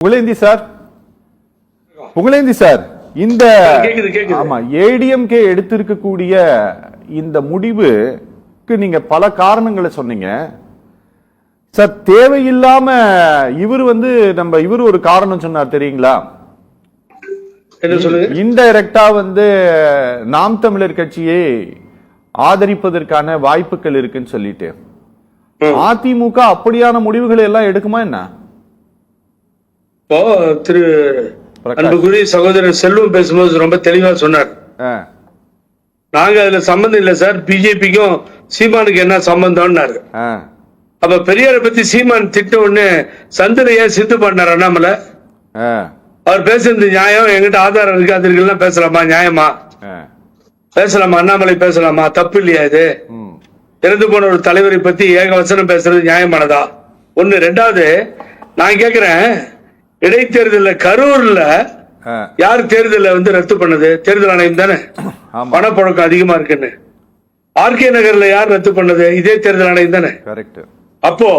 Pugazhendhi sir, Pugazhendhi sir, இந்த ஆமா ஏடிஎம்கே எடுத்திருக்கக்கூடிய இந்த முடிவுக்கு நீங்க பல காரணங்களை சொன்னீங்க சார். தேவையில்லாம இவர் இவர் ஒரு காரணம் சொன்னார் தெரியுங்களா? இன்டைரக்டா நாம் தமிழர் கட்சியை ஆதரிப்பதற்கான வாய்ப்புகள் இருக்குன்னு சொல்லிட்டு அதிமுக அப்படியான முடிவுகளை எல்லாம் எடுக்குமா என்ன? திரு அன்புக்குரிய சகோதரர் செல்வம் பேசும்போது ரொம்ப தெளிவா சொன்னார். நாங்க அதுல சம்பந்தம் இல்ல சார், பிஜேபிக்கும் சீமானுக்கு என்ன சம்பந்தம்னாரு. அப்ப பெரியாரை பத்தி சீமான் திட்ட உடனே சந்தில ஏன் சித்து பண்ணார் அண்ணாமலை? அவர் பேசுறது நியாயம், எங்கிட்ட ஆதாரம் இருக்கு, அது இருக்குல்லாம் பேசலாமா? நியாயமா பேசலாமா? அண்ணாமலை பேசலாமா? தப்பு இல்லையா இது? இறந்து போன ஒரு தலைவரை பத்தி ஏகவசனம் பேசுறது நியாயமானதா? ஒண்ணு. ரெண்டாவது, நான் கேக்குறேன், இடைத்தேர்தல கரூர்ல யார் தேர்தல ரத்து பண்ணது? தேர்தல் ஆணையம் தானே. பணப்புழக்கம் அதிகமா இருக்குன்னு. ஆர்கே நகர்ல யார் ரத்து பண்ணது? இதே தேர்தல் ஆணையம் தானே. அப்போ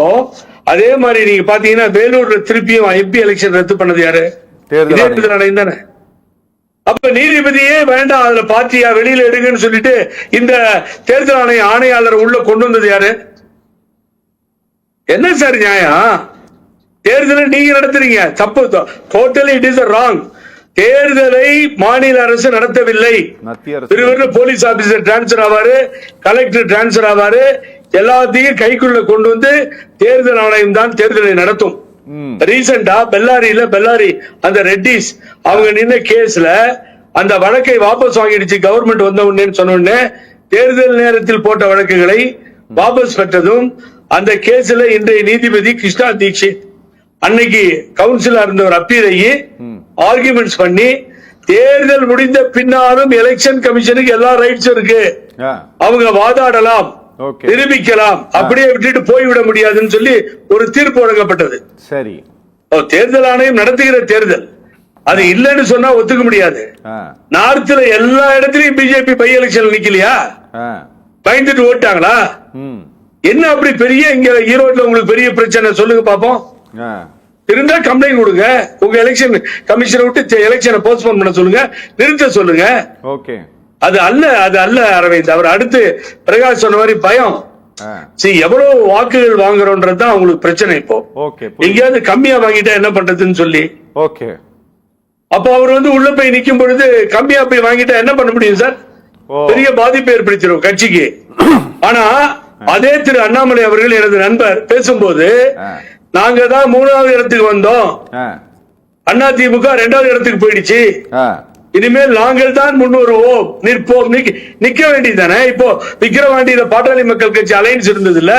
அதே மாதிரி நீங்க பாத்தீங்கன்னா வேலூர்ல திருப்பியும் எம்பி எலெக்ஷன் ரத்து பண்ணது யாரு? தேர்தல் ஆணையம் தானே. அப்ப நீதிபதியே வேண்டாம், அதுல பார்ட்டியா வெளியில எடுங்கன்னு சொல்லிட்டு இந்த தேர்தல் ஆணைய ஆணையாளர் உள்ள கொண்டு வந்தது யாரு? என்ன சார் நியாயம்? தேர்தலை நீங்க நடத்துறீங்க, தப்பு. Totally it is wrong. தேர்தலை மாநில அரசு நடத்தவில்லை. திருவள்ளூர் போலீஸ் ஆபீசர் டிரான்ஸ்பர் ஆவாரு, கலெக்டர் டிரான்ஸ்பர் ஆவாரு, எல்லாத்தையும் கைக்குள்ள கொண்டு வந்து தேர்தல் ஆணையம் தான் தேர்தலை நடத்தும். ரீசெண்டா பெல்லாரி அந்த ரெட்டிஸ் அவங்க நின்ன கேஸ்ல அந்த வழக்கை வாபஸ் வாங்கிடுச்சு கவர்மெண்ட் வந்த உடனே சொன்ன உடனே தேர்தல் நேரத்தில் போட்ட வழக்குகளை வாபஸ் பெற்றதும் அந்த கேஸ்ல இன்றைய நீதிபதி கிருஷ்ணா தீட்சித் அன்னைக்கு கவுன்சிலா இருந்தவர் அப்பீரையே ஆர்குமெண்ட்ஸ் பண்ணி தேர்தல் முடிந்த பின்னாலும் எலெக்ஷன் கமிஷனுக்கு எல்லா ரைட்ஸும் இருக்கு, அவங்க வாதாடலாம், நிரூபிக்கலாம், அப்படியே விட்டுட்டு போய்விட முடியாதுன்னு சொல்லி ஒரு தீர்ப்பு வழங்கப்பட்டது. சரி, தேர்தல் ஆணையம் நடத்துகிற தேர்தல் அது இல்லன்னு சொன்னா ஒத்துக்க முடியாது. நார்த்ல எல்லா இடத்துலயும் பிஜேபி பை எலெக்ஷன் நிக்கலையா? பயந்துட்டு ஓட்டாங்களா? என்ன அப்படி பெரிய இங்க ஈரோட்ல உங்களுக்கு பெரிய பிரச்சனை சொல்லுங்க பாப்போம். இருந்தா கம்ப்ளைண்ட் கொடுங்க, உங்க எலெக்ஷன் கமிஷனை விட்டு எலெக்ஷனை போஸ்ட்போன் பண்ண சொல்லுங்க, நிறுத்த சொல்லுங்க. அது அல்ல அரவிந்த். அவர் அடுத்து பிரகாஷ் சொன்ன மாதிரி பயம். எவ்வளவு வாக்குகள் வாங்குறோன்றதுதான் அவங்களுக்கு பிரச்சனை. இப்போ எங்கேயாவது கம்மியா வாங்கிட்டா என்ன பண்றதுன்னு சொல்லி அப்ப அவர் உள்ள போய் நிக்கும் பொழுது கம்மியா போய் வாங்கிட்டா என்ன பண்ண முடியும் சார்? பெரிய பாதிப்பை ஏற்படுத்திடும் கட்சிக்கு. ஆனா அதே திரு அண்ணாமலை அவர்கள் எனது நண்பர் பேசும்போது நாங்க தான் 3வது இடத்துக்கு வந்தோம், அதிமுக 2வது இடத்துக்கு போயிடுச்சு, இனிமேல் நாங்கள் தான் முன்வருவோம், நிற்போம், நிக்க வேண்டியதானே. இப்போ விக்கிரவாண்டியில பாட்டாளி மக்கள் கட்சி அலைன்ஸ் இருந்தது இல்ல,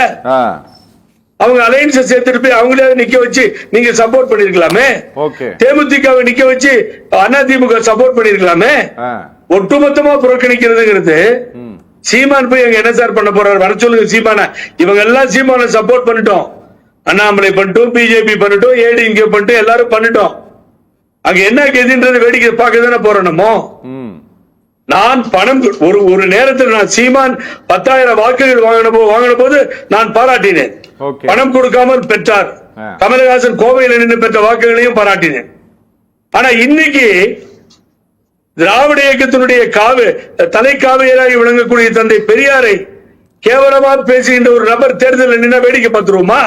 அவங்க அலைன்ஸ் சேர்த்துட்டு போய் அவங்களே நிக்க வச்சு நீங்க சப்போர்ட் பண்ணிருக்கலாமே. தேமுதிகவை நிக்க வச்சு அதிமுக சப்போர்ட் பண்ணிருக்கலாமே. ஒட்டுமொத்தமா புறக்கணிக்கிறதுங்கிறது சீமான் போய் அங்க என்ன சார் பண்ண போறாரு? வர சொல்லுங்க சீமான. இவங்க எல்லாம் சீமான சப்போர்ட் பண்ணிட்டோம், அண்ணாமலை பண்ணிட்டோம், பிஜேபி பண்ணிட்டோம், ஏடிஎம்கே பண்ணிட்டோம், எல்லாரும் பண்ணிட்டோம். அங்க என்ன கெதின்றது வேடிக்கை பார்க்க தானே போறோம். நம்ம நான் பணம் ஒரு நேரத்தில் நான் சீமான் 10,000 வாக்குகள் வாங்கின போது நான் பாராட்டினேன். பணம் கொடுக்காமல் பெற்றார். கமலஹாசன் கோவையில் நின்று பெற்ற வாக்குகளையும் பாராட்டினேன். ஆனா இன்னைக்கு திராவிட இயக்கத்தினுடைய தலைக்காவியராகி விளங்கக்கூடிய தந்தை பெரியாரை கேவலமா பேசுகின்ற ஒரு நபர் தேர்தலில் நின்னா வேடிக்கை பார்த்துருவோமா?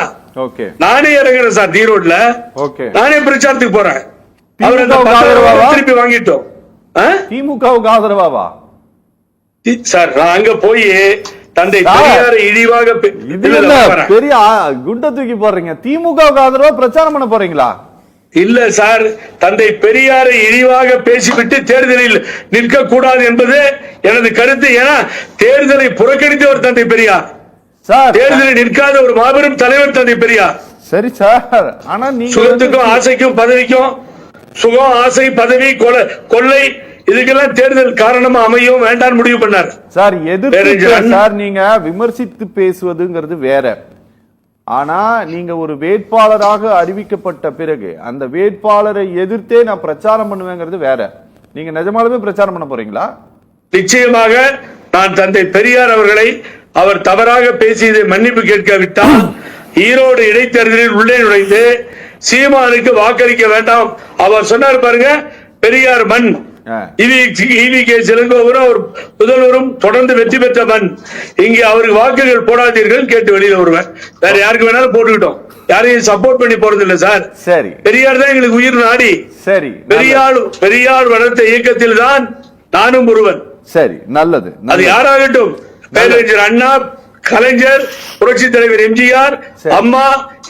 நானே இறங்குறேன் சார் ஈரோட்ல, நானே பிரச்சாரத்துக்கு போறேன். திருப்பி வாங்கிட்டோம். திமுகவுக்கு ஆதரவாவா சார்? நான் அங்க போய் தந்தை பெரியாரை இழிவாக பெரிய குண்ட தூக்கி போடுறீங்க. திமுகவுக்கு ஆதரவா பிரச்சாரம் பண்ண போறீங்களா? இல்ல சார், தந்தை பெரியாரை இழிவாக பேசிவிட்டு தேர்தலில் நிற்க கூடாது என்பது எனது கருத்து. ஏன்னா தேர்தலை புறக்கணித்தவர் தந்தை பெரியார், தேர்தலில் நிற்காத ஒரு மாபெரும் தலைவர் தந்தை பெரியார். சரி சார், ஆனா சுகத்துக்கும் ஆசைக்கும் பதவிக்கும், சுகம் ஆசை பதவி கொள்ளை இதுக்கெல்லாம் தேர்தல் காரணமா அமையும் வேண்டாம் முடிவு பண்ணார் சார். சார் நீங்க விமர்சித்து பேசுவதுங்கிறது வேற. ஆனா நீங்க ஒரு வேட்பாளராக அறிவிக்கப்பட்ட பிறகு அந்த வேட்பாளரை எதிர்த்தே நான் பிரச்சாரம் பண்ணுவேங்கிறது வேற. நீங்க நிஜமாலுமே பிரச்சாரம் பண்ண போறீங்களா? நிச்சயமாக நான் தந்தை பெரியார் அவர்களை அவர் தவறாக பேசியதை மன்னிப்பு கேட்காவிட்டால் ஈரோடு இடைத்தேர்தலில் உள்ளே நுழைந்து சீமானுக்கு வாக்களிக்க வேண்டாம். அவர் சொன்னார் பாருங்க, பெரியார் மண், ஈவி கே இளங்கோவரும் அவர் முதல்வரும் தொடர்ந்து வெற்றி பெற்ற மண், இங்கே அவருக்கு வாக்குகள் போடாதீர்கள் கேட்டு வெளியில வருவேன். வேற யாருக்கு வேணாலும் போட்டுக்கிட்டோம், யாரையும் சப்போர்ட் பண்ணி போறது இல்ல சார். சரி, பெரியார் தான் எங்களுக்கு உயிர் நாடி. சரி, பெரியார் வளர்த்த இயக்கத்தில் தான் நானும் ஒருவன். சரி, நல்லது. அது யாராகட்டும், பேரறிஞர் அண்ணா, கலைஞர், புரட்சி தலைவர் எம்ஜிஆர், அம்மா,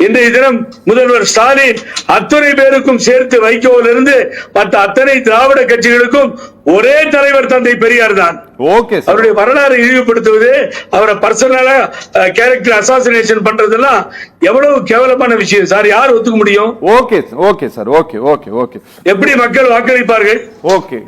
இன்றைய தினம் முதல்வர் ஸ்டாலின், அத்தனை பேருக்கும் சேர்த்து வைகோவிலிருந்து மற்ற அத்தனை திராவிட கட்சிகளுக்கும் ஒரே தலைவர் தந்தை பெரியார் தான். ஓகே, அவருடைய வரலாறு இழிவுபடுத்துவது, அவரை பர்சனலா கேரக்டர் அசாசினேஷன் பண்றதெல்லாம் எவ்வளவு கேவலமான விஷயம் சார். யார் ஒத்துக்க முடியும்? Okay, okay sir, okay, okay, okay. எப்படி மக்கள் வாக்களிப்பார்கள்? ஓகே.